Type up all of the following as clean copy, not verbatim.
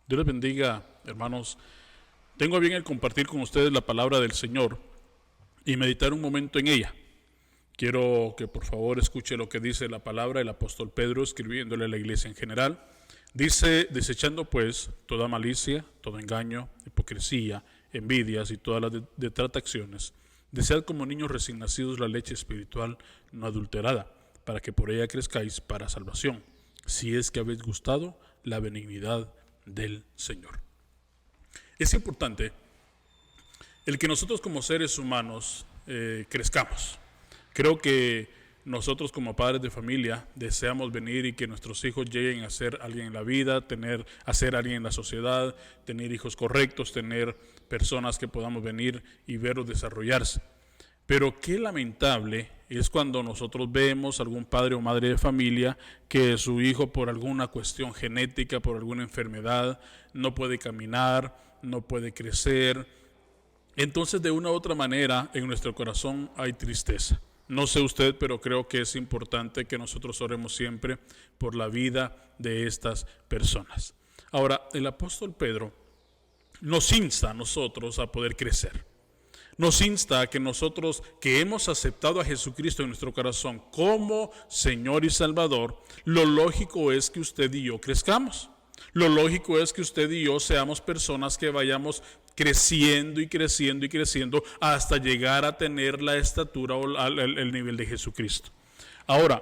Dios les bendiga, hermanos. Tengo a bien el compartir con ustedes la palabra del Señor y meditar un momento en ella. Quiero que por favor escuche lo que dice la palabra del apóstol Pedro escribiéndole a la iglesia en general. Dice: desechando pues toda malicia, todo engaño, hipocresía, envidias y todas las detracciones, desead como niños recién nacidos la leche espiritual no adulterada, para que por ella crezcáis para salvación, si es que habéis gustado la benignidad del Señor. Es importante el que nosotros como seres humanos crezcamos. Creo que nosotros como padres de familia deseamos venir y que nuestros hijos lleguen a ser alguien en la vida, a ser alguien en la sociedad, tener hijos correctos, tener personas que podamos venir y verlos desarrollarse. Pero qué lamentable es cuando nosotros vemos a algún padre o madre de familia que su hijo por alguna cuestión genética, por alguna enfermedad, no puede caminar, no puede crecer. Entonces, de una u otra manera, en nuestro corazón hay tristeza. No sé usted, pero creo que es importante que nosotros oremos siempre por la vida de estas personas. Ahora, el apóstol Pedro nos insta a nosotros a poder crecer. Nos insta a que nosotros que hemos aceptado a Jesucristo en nuestro corazón como Señor y Salvador, lo lógico es que usted y yo crezcamos. Lo lógico es que usted y yo seamos personas que vayamos creciendo y creciendo y creciendo hasta llegar a tener la estatura o el nivel de Jesucristo. Ahora,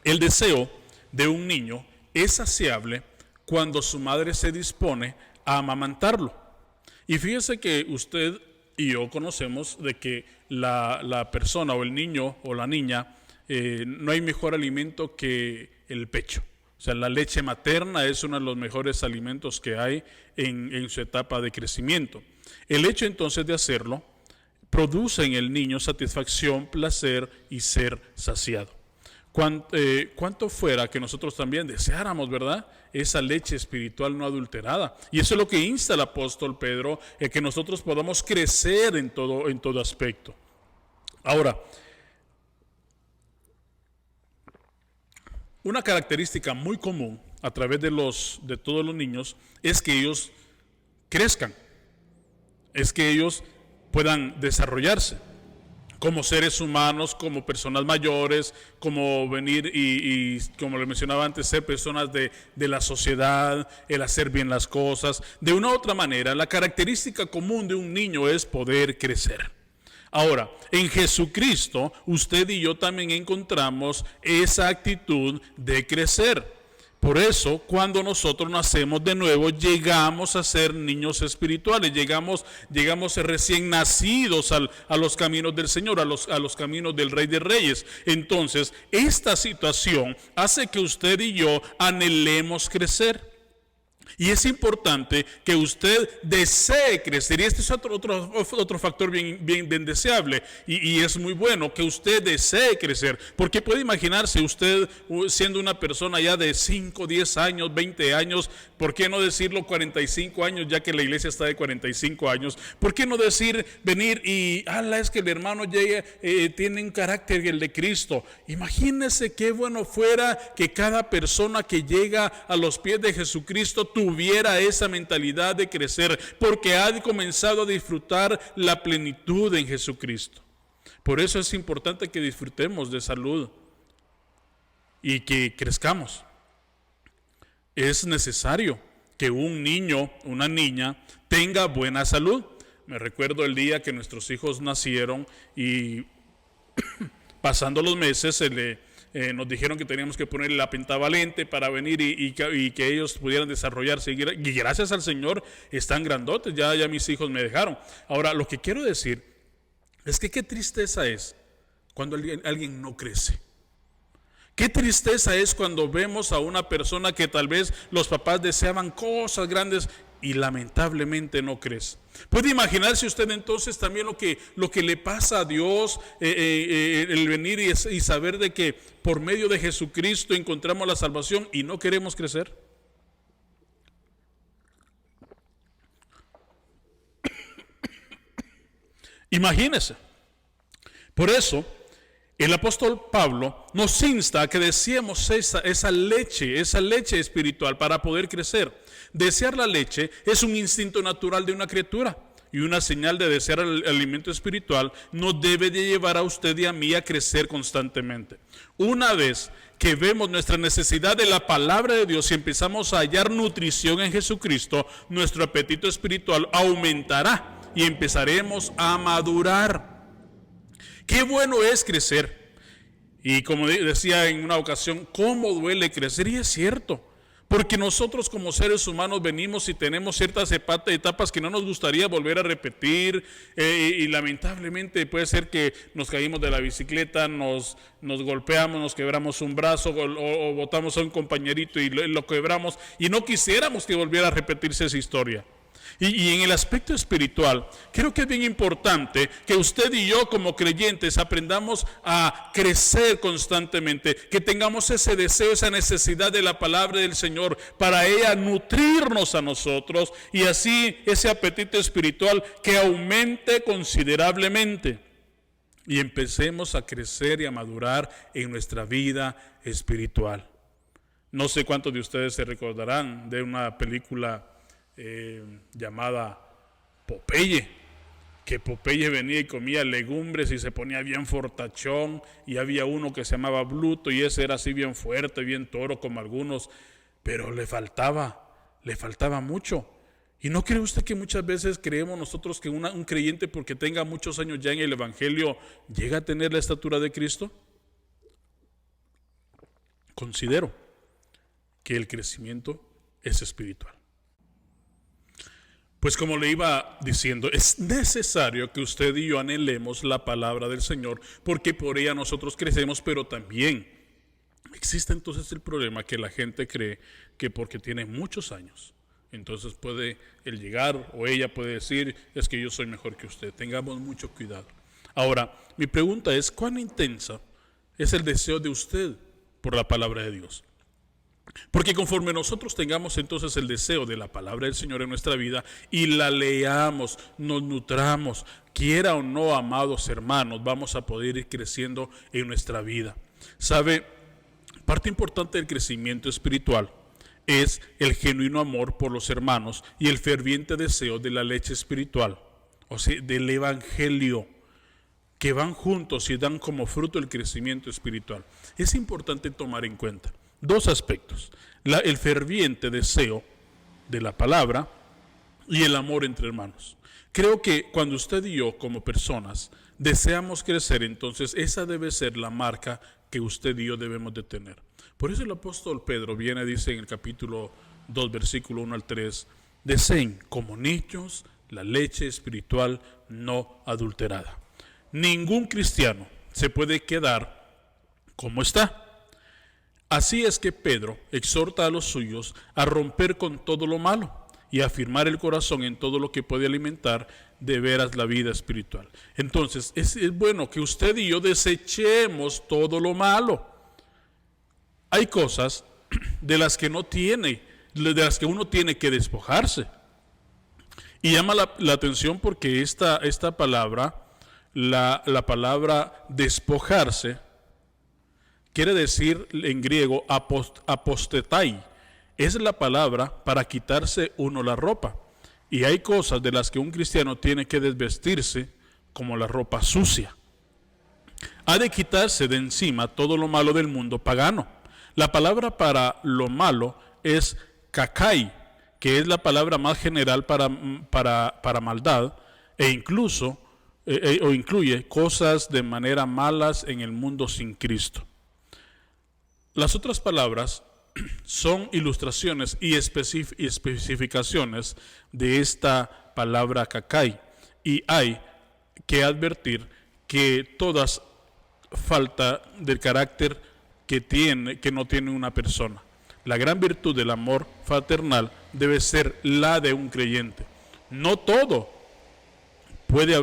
el deseo de un niño es saciable cuando su madre se dispone a amamantarlo. Y fíjese que usted y yo conocemos de que la persona o el niño o la niña, no hay mejor alimento que el pecho. O sea, la leche materna es uno de los mejores alimentos que hay en su etapa de crecimiento. El hecho entonces de hacerlo produce en el niño satisfacción, placer y ser saciado. Cuánto fuera que nosotros también deseáramos, ¿verdad?, esa leche espiritual no adulterada. Y eso es lo que insta el apóstol Pedro, que nosotros podamos crecer en todo aspecto. Ahora, una característica muy común a través de todos los niños es que ellos crezcan, es que ellos puedan desarrollarse como seres humanos, como personas mayores, como venir y como le mencionaba antes, ser personas de la sociedad, el hacer bien las cosas. De una u otra manera, la característica común de un niño es poder crecer. Ahora, en Jesucristo, usted y yo también encontramos esa actitud de crecer. Por eso, cuando nosotros nacemos de nuevo, llegamos a ser niños espirituales, llegamos recién nacidos a los caminos del Señor, a los caminos del Rey de Reyes. Entonces, esta situación hace que usted y yo anhelemos crecer. Y es importante que usted desee crecer. Y este es otro factor bien deseable. Y es muy bueno que usted desee crecer. Porque puede imaginarse usted siendo una persona ya de 5, 10 años, 20 años. ¿Por qué no decirlo 45 años, ya que la iglesia está de 45 años? ¿Por qué no decir, venir y, es que el hermano llegue, tiene un carácter el de Cristo? Imagínese qué bueno fuera que cada persona que llega a los pies de Jesucristo tuviera esa mentalidad de crecer, porque ha comenzado a disfrutar la plenitud en Jesucristo. Por eso es importante que disfrutemos de salud y que crezcamos. Es necesario que un niño, una niña, tenga buena salud. Me recuerdo el día que nuestros hijos nacieron y pasando los meses nos dijeron que teníamos que ponerle la pentavalente para venir y que ellos pudieran desarrollarse. Y gracias al Señor están grandotes, ya mis hijos me dejaron. Ahora, lo que quiero decir es que qué tristeza es cuando alguien no crece. Qué tristeza es cuando vemos a una persona que tal vez los papás deseaban cosas grandes y lamentablemente no crece. ¿Puede imaginarse usted entonces también lo que le pasa a Dios, el venir y saber de que por medio de Jesucristo encontramos la salvación y no queremos crecer? Imagínese. Por eso, El apóstol Pablo nos insta a que deseemos esa leche espiritual para poder crecer. Desear la leche es un instinto natural de una criatura, y una señal de desear el alimento espiritual nos debe de llevar a usted y a mí a crecer constantemente. Una vez que vemos nuestra necesidad de la palabra de Dios y empezamos a hallar nutrición en Jesucristo, nuestro apetito espiritual aumentará y empezaremos a madurar. Qué bueno es crecer. Y como decía en una ocasión, ¿cómo duele crecer? Y es cierto. Porque nosotros como seres humanos venimos y tenemos ciertas etapas que no nos gustaría volver a repetir, y lamentablemente puede ser que nos caímos de la bicicleta, nos golpeamos, nos quebramos un brazo o botamos a un compañerito y lo quebramos, y no quisiéramos que volviera a repetirse esa historia. Y en el aspecto espiritual, creo que es bien importante que usted y yo como creyentes aprendamos a crecer constantemente, que tengamos ese deseo, esa necesidad de la palabra del Señor para ella nutrirnos a nosotros, y así ese apetito espiritual que aumente considerablemente y empecemos a crecer y a madurar en nuestra vida espiritual. No sé cuántos de ustedes se recordarán de una película llamada Popeye, que Popeye venía y comía legumbres y se ponía bien fortachón, y había uno que se llamaba Bluto y ese era así bien fuerte, bien toro como algunos, pero le faltaba mucho. ¿Y no cree usted que muchas veces creemos nosotros que un creyente, porque tenga muchos años ya en el Evangelio, llega a tener la estatura de Cristo? Considero que el crecimiento es espiritual. Pues como le iba diciendo, es necesario que usted y yo anhelemos la palabra del Señor, porque por ella nosotros crecemos, pero también existe entonces el problema que la gente cree que porque tiene muchos años, entonces puede él llegar o ella puede decir, es que yo soy mejor que usted. Tengamos mucho cuidado. Ahora, mi pregunta es, ¿cuán intensa es el deseo de usted por la palabra de Dios? Porque conforme nosotros tengamos entonces el deseo de la palabra del Señor en nuestra vida y la leamos, nos nutramos, quiera o no, amados hermanos, vamos a poder ir creciendo en nuestra vida. ¿Sabe? Parte importante del crecimiento espiritual es el genuino amor por los hermanos y el ferviente deseo de la leche espiritual, o sea, del evangelio, que van juntos y dan como fruto el crecimiento espiritual. Es importante tomar en cuenta dos aspectos: el ferviente deseo de la palabra y el amor entre hermanos. Creo que cuando usted y yo como personas deseamos crecer, entonces esa debe ser la marca que usted y yo debemos de tener. Por eso el apóstol Pedro viene, dice en el capítulo 2, versículo 1 al 3, deseen como niños la leche espiritual no adulterada. Ningún cristiano se puede quedar como está. Así es que Pedro exhorta a los suyos a romper con todo lo malo y a afirmar el corazón en todo lo que puede alimentar de veras la vida espiritual. Entonces es bueno que usted y yo desechemos todo lo malo. Hay cosas de las que uno tiene que despojarse. Y llama la atención porque esta palabra, la palabra despojarse, quiere decir en griego apostetai. Es la palabra para quitarse uno la ropa. Y hay cosas de las que un cristiano tiene que desvestirse, como la ropa sucia. Ha de quitarse de encima todo lo malo del mundo pagano. La palabra para lo malo es kakai, que es la palabra más general para maldad, e incluso o incluye cosas de manera malas en el mundo sin Cristo. Las otras palabras son ilustraciones y especificaciones de esta palabra kakai, y hay que advertir que todas falta del carácter que no tiene una persona. La gran virtud del amor fraternal debe ser la de un creyente. No puede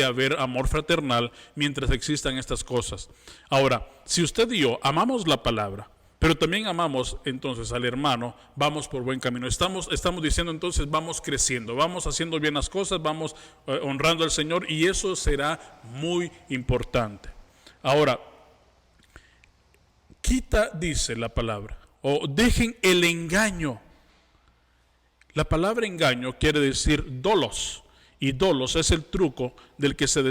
haber amor fraternal mientras existan estas cosas. Ahora, si usted y yo amamos la palabra, pero también amamos entonces al hermano, vamos por buen camino. Estamos diciendo entonces, vamos creciendo, vamos haciendo bien las cosas, vamos honrando al Señor, y eso será muy importante. Ahora, quita, dice la palabra, o dejen el engaño. La palabra engaño quiere decir dolos, y dolos es el truco del que se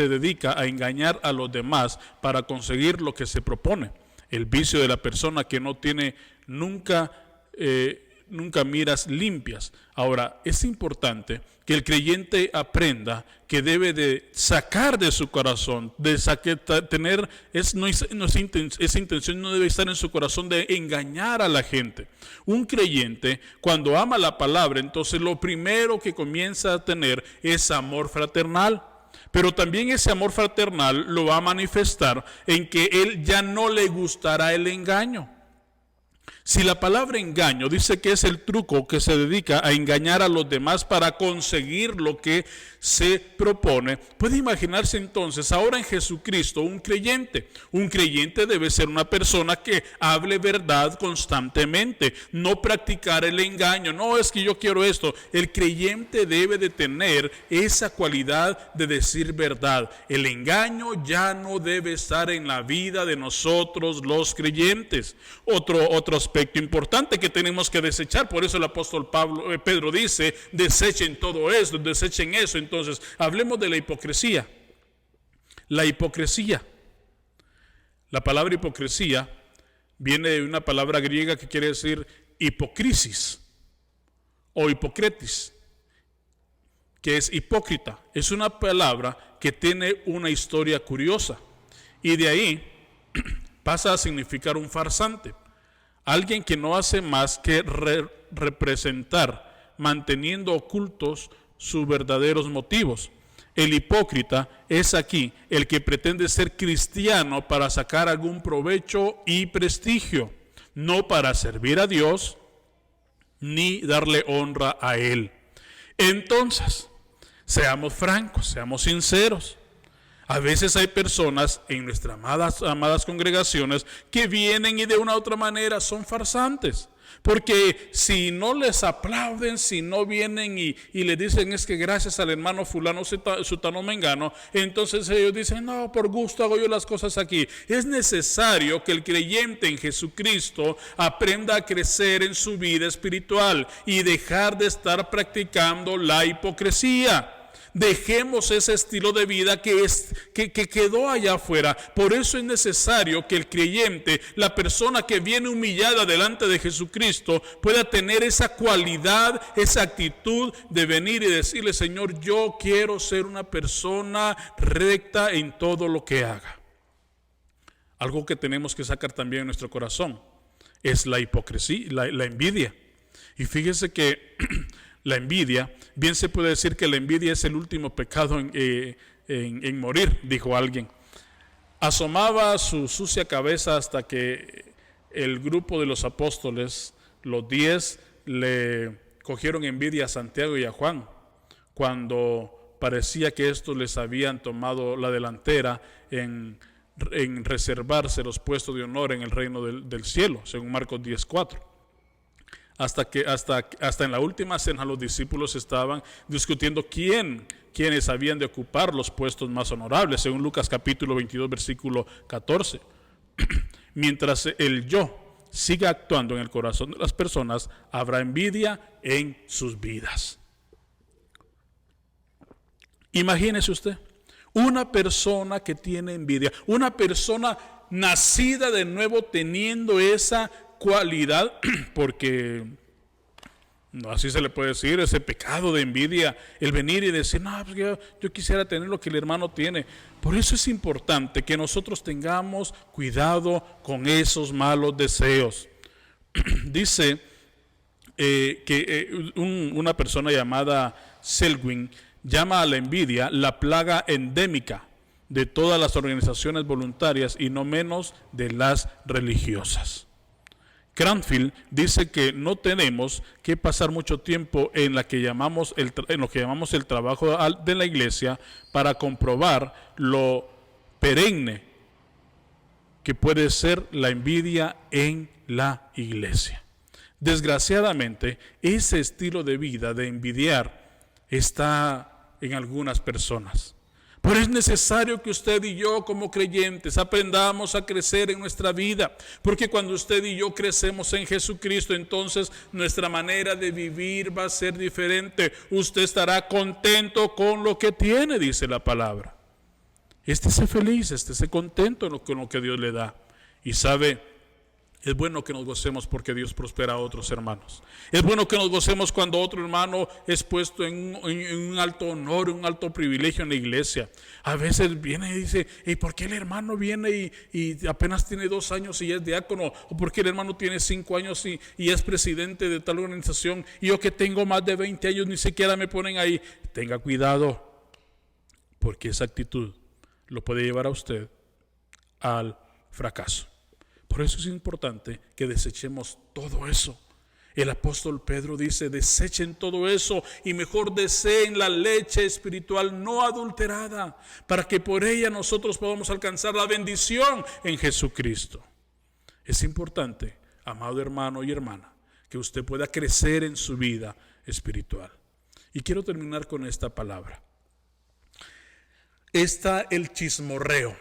dedica a engañar a los demás para conseguir lo que se propone. El vicio de la persona que no tiene nunca miras limpias. Ahora, es importante que el creyente aprenda que debe de sacar de su corazón, esa intención no debe estar en su corazón de engañar a la gente. Un creyente, cuando ama la palabra, entonces lo primero que comienza a tener es amor fraternal. Pero también ese amor fraternal lo va a manifestar en que él ya no le gustará el engaño. Si la palabra engaño dice que es el truco que se dedica a engañar a los demás para conseguir lo que se propone, puede imaginarse entonces ahora en Jesucristo un creyente. Un creyente debe ser una persona que hable verdad constantemente, no practicar el engaño. No, es que yo quiero esto. El creyente debe de tener esa cualidad de decir verdad. El engaño ya no debe estar en la vida de nosotros los creyentes. Otro aspecto importante que tenemos que desechar, por eso el apóstol Pedro dice, desechen todo esto, desechen eso. Entonces, hablemos de la hipocresía. La hipocresía. La palabra hipocresía viene de una palabra griega que quiere decir hipocrisis o hipocretis, que es hipócrita. Es una palabra que tiene una historia curiosa y de ahí pasa a significar un farsante. Alguien que no hace más que representar, manteniendo ocultos sus verdaderos motivos. El hipócrita es aquí el que pretende ser cristiano para sacar algún provecho y prestigio, no para servir a Dios ni darle honra a Él. Entonces, seamos francos, seamos sinceros. A veces hay personas en nuestras amadas congregaciones que vienen y de una u otra manera son farsantes. Porque si no les aplauden, si no vienen y le dicen es que gracias al hermano fulano, sutano, mengano, entonces ellos dicen no, por gusto hago yo las cosas aquí. Es necesario que el creyente en Jesucristo aprenda a crecer en su vida espiritual y dejar de estar practicando la hipocresía. Dejemos ese estilo de vida que quedó allá afuera. Por eso es necesario que el creyente, la persona que viene humillada delante de Jesucristo, pueda tener esa cualidad, esa actitud de venir y decirle, Señor, yo quiero ser una persona recta en todo lo que haga. Algo que tenemos que sacar también en nuestro corazón es la hipocresía, la envidia. Y fíjese que la envidia, bien se puede decir que la envidia es el último pecado en morir, dijo alguien. Asomaba su sucia cabeza hasta que el grupo de los apóstoles, los 10, le cogieron envidia a Santiago y a Juan, cuando parecía que estos les habían tomado la delantera en reservarse los puestos de honor en el reino del cielo, según Marcos 10:4. Hasta en la última cena los discípulos estaban discutiendo quiénes habían de ocupar los puestos más honorables, según Lucas capítulo 22 versículo 14. Mientras el yo siga actuando en el corazón de las personas, habrá envidia en sus vidas. Imagínese usted, una persona que tiene envidia, una persona nacida de nuevo teniendo esa cualidad, porque así se le puede decir, ese pecado de envidia, el venir y decir, no, pues yo quisiera tener lo que el hermano tiene. Por eso es importante que nosotros tengamos cuidado con esos malos deseos. Dice una persona llamada Selwyn llama a la envidia la plaga endémica de todas las organizaciones voluntarias y no menos de las religiosas. Cranfield dice que no tenemos que pasar mucho tiempo en lo que llamamos el trabajo de la iglesia para comprobar lo perenne que puede ser la envidia en la iglesia. Desgraciadamente, ese estilo de vida de envidiar está en algunas personas. Pero es necesario que usted y yo como creyentes aprendamos a crecer en nuestra vida, porque cuando usted y yo crecemos en Jesucristo, entonces nuestra manera de vivir va a ser diferente. Usted estará contento con lo que tiene, dice la palabra. Estése feliz, estése contento con lo que Dios le da. Y sabe, es bueno que nos gocemos porque Dios prospera a otros hermanos. Es bueno que nos gocemos cuando otro hermano es puesto en un alto honor, un alto privilegio en la iglesia. A veces viene y dice, ¿y por qué el hermano viene y apenas tiene 2 años y ya es diácono? ¿O por qué el hermano tiene 5 años y es presidente de tal organización? Y yo que tengo más de 20 años ni siquiera me ponen ahí. Tenga cuidado, porque esa actitud lo puede llevar a usted al fracaso. Por eso es importante que desechemos todo eso. El apóstol Pedro dice, desechen todo eso y mejor deseen la leche espiritual no adulterada, para que por ella nosotros podamos alcanzar la bendición en Jesucristo. Es importante, amado hermano y hermana, que usted pueda crecer en su vida espiritual. Y quiero terminar con esta palabra. Está el chismorreo.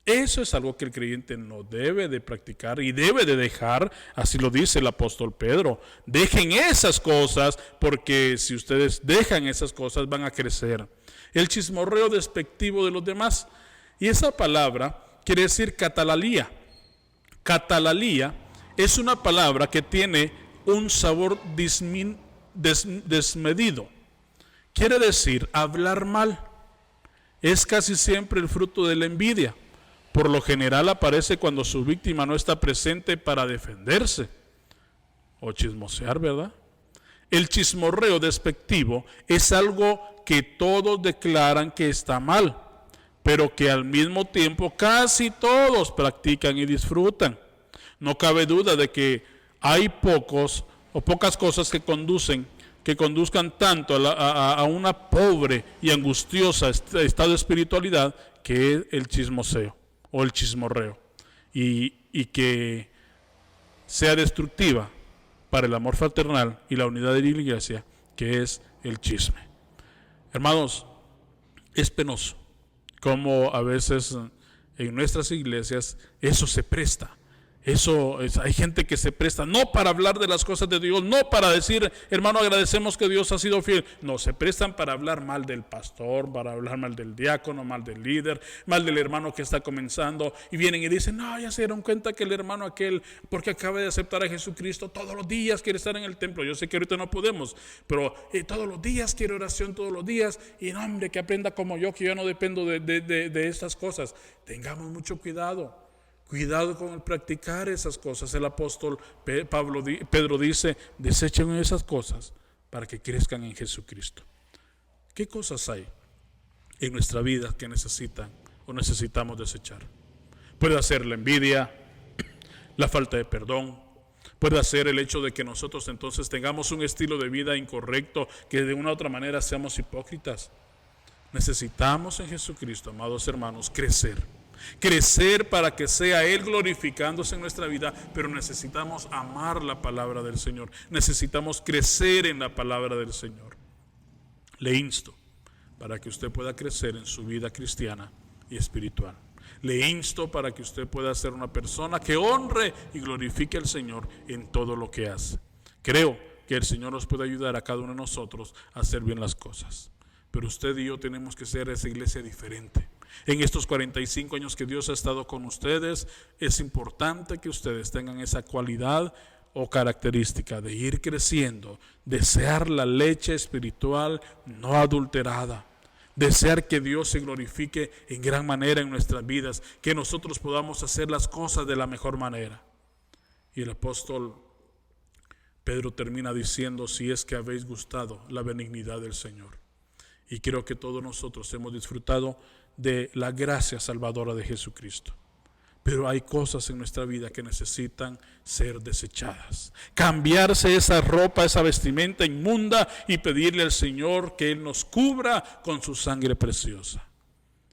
Eso es algo que el creyente no debe de practicar y debe de dejar, así lo dice el apóstol Pedro. Dejen esas cosas, porque si ustedes dejan esas cosas van a crecer. El chismorreo despectivo de los demás. Y esa palabra quiere decir catalalía. Catalalía es una palabra que tiene un sabor desmedido. Quiere decir hablar mal. Es casi siempre el fruto de la envidia. Por lo general aparece cuando su víctima no está presente para defenderse o chismosear, ¿verdad? El chismorreo despectivo es algo que todos declaran que está mal, pero que al mismo tiempo casi todos practican y disfrutan. No cabe duda de que hay pocas cosas que conduzcan tanto a una pobre y angustiosa estado de espiritualidad, que es el chismoseo o el chismorreo, y que sea destructiva para el amor fraternal y la unidad de la iglesia, que es el chisme. Hermanos, es penoso como a veces en nuestras iglesias eso se presta. Hay gente que se presta no para hablar de las cosas de Dios, no para decir, hermano, agradecemos que Dios ha sido fiel. No, se prestan para hablar mal del pastor, para hablar mal del diácono, mal del líder, mal del hermano que está comenzando. Y vienen y dicen, no, ya se dieron cuenta que el hermano aquel, porque acaba de aceptar a Jesucristo, todos los días quiere estar en el templo. Yo sé que ahorita no podemos, pero todos los días quiere oración, todos los días. Y no, hombre, que aprenda como yo, que yo no dependo de estas cosas. Tengamos mucho cuidado. Cuidado con el practicar esas cosas. El apóstol Pedro dice, desechen esas cosas para que crezcan en Jesucristo. ¿Qué cosas hay en nuestra vida que necesitamos desechar? Puede ser la envidia, la falta de perdón. Puede ser el hecho de que nosotros entonces tengamos un estilo de vida incorrecto, que de una u otra manera seamos hipócritas. Necesitamos en Jesucristo, amados hermanos, crecer para que sea Él glorificándose en nuestra vida, pero necesitamos amar la palabra del Señor, necesitamos crecer en la palabra del Señor. Le insto para que usted pueda crecer en su vida cristiana y espiritual. Le insto para que usted pueda ser una persona que honre y glorifique al Señor en todo lo que hace. Creo que el Señor nos puede ayudar a cada uno de nosotros a hacer bien las cosas, pero usted y yo tenemos que ser esa iglesia diferente. En estos 45 años que Dios ha estado con ustedes, es importante que ustedes tengan esa cualidad o característica de ir creciendo, desear la leche espiritual no adulterada, desear que Dios se glorifique en gran manera en nuestras vidas, que nosotros podamos hacer las cosas de la mejor manera. Y el apóstol Pedro termina diciendo, si es que habéis gustado la benignidad del Señor. Y creo que todos nosotros hemos disfrutado de la gracia salvadora de Jesucristo. Pero hay cosas en nuestra vida que necesitan ser desechadas. Cambiarse esa ropa, esa vestimenta inmunda y pedirle al Señor que Él nos cubra con su sangre preciosa.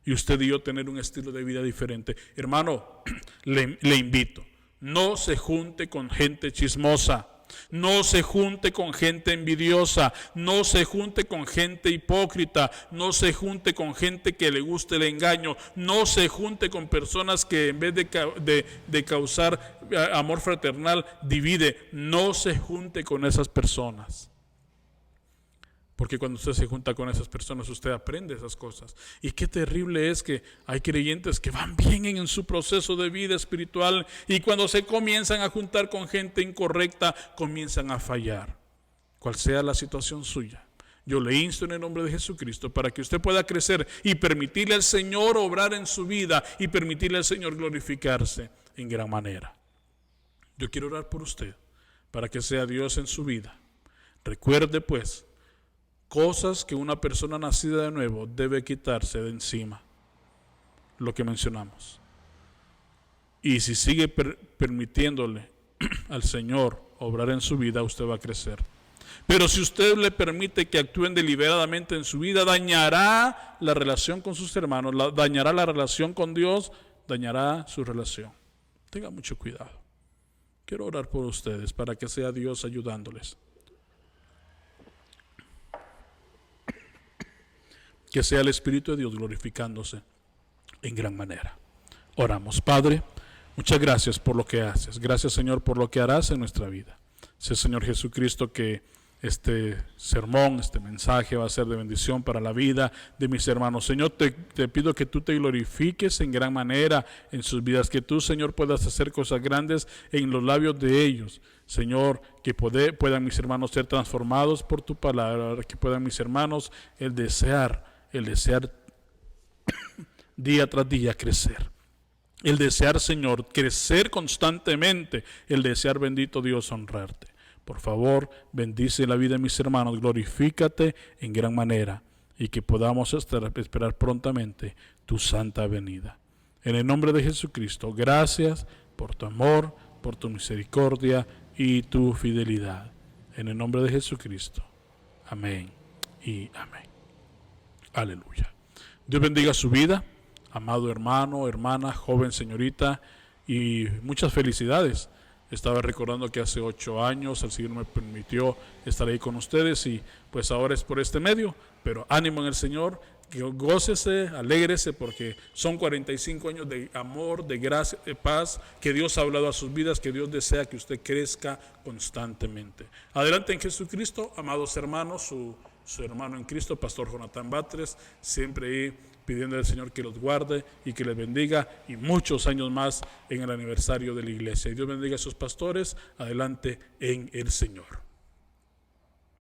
y usted y yo tener un estilo de vida diferente. Hermano, le invito, no se junte con gente chismosa. No se junte con gente envidiosa, no se junte con gente hipócrita, no se junte con gente que le guste el engaño, no se junte con personas que en vez de causar amor fraternal divide. No se junte con esas personas. Porque cuando usted se junta con esas personas, usted aprende esas cosas. Y qué terrible es que hay creyentes que van bien en su proceso de vida espiritual y cuando se comienzan a juntar con gente incorrecta, comienzan a fallar. Cual sea la situación suya, yo le insto en el nombre de Jesucristo para que usted pueda crecer y permitirle al Señor obrar en su vida y permitirle al Señor glorificarse en gran manera. Yo quiero orar por usted para que sea Dios en su vida. Recuerde pues, cosas que una persona nacida de nuevo debe quitarse de encima, lo que mencionamos. Y si sigue permitiéndole al Señor obrar en su vida, usted va a crecer. Pero si usted le permite que actúen deliberadamente en su vida, dañará la relación con sus hermanos, dañará la relación con Dios, dañará su relación. Tenga mucho cuidado. Quiero orar por ustedes para que sea Dios ayudándoles. Que sea el Espíritu de Dios glorificándose en gran manera. Oramos. Padre, muchas gracias por lo que haces. Gracias, Señor, por lo que harás en nuestra vida. Sé, Señor Jesucristo, que este sermón, este mensaje va a ser de bendición para la vida de mis hermanos. Señor, te pido que tú te glorifiques en gran manera en sus vidas, que tú, Señor, puedas hacer cosas grandes en los labios de ellos. Señor, que puedan mis hermanos ser transformados por tu palabra, que puedan mis hermanos el desear día tras día crecer. El desear, Señor, crecer constantemente. El desear, bendito Dios, honrarte. Por favor, bendice la vida de mis hermanos. Glorifícate en gran manera y que podamos esperar prontamente tu santa venida. En el nombre de Jesucristo, gracias por tu amor, por tu misericordia y tu fidelidad. En el nombre de Jesucristo. Amén y amén. Aleluya. Dios bendiga su vida, amado hermano, hermana, joven, señorita, y muchas felicidades. Estaba recordando que hace 8 años el Señor me permitió estar ahí con ustedes y pues ahora es por este medio, pero ánimo en el Señor, que gócese, alégrese porque son 45 años de amor, de gracia, de paz, que Dios ha hablado a sus vidas, que Dios desea que usted crezca constantemente. Adelante en Jesucristo, amados hermanos, su hermano en Cristo, Pastor Jonathan Batres, siempre ahí pidiendo al Señor que los guarde y que les bendiga y muchos años más en el aniversario de la iglesia. Y Dios bendiga a sus pastores, adelante en el Señor.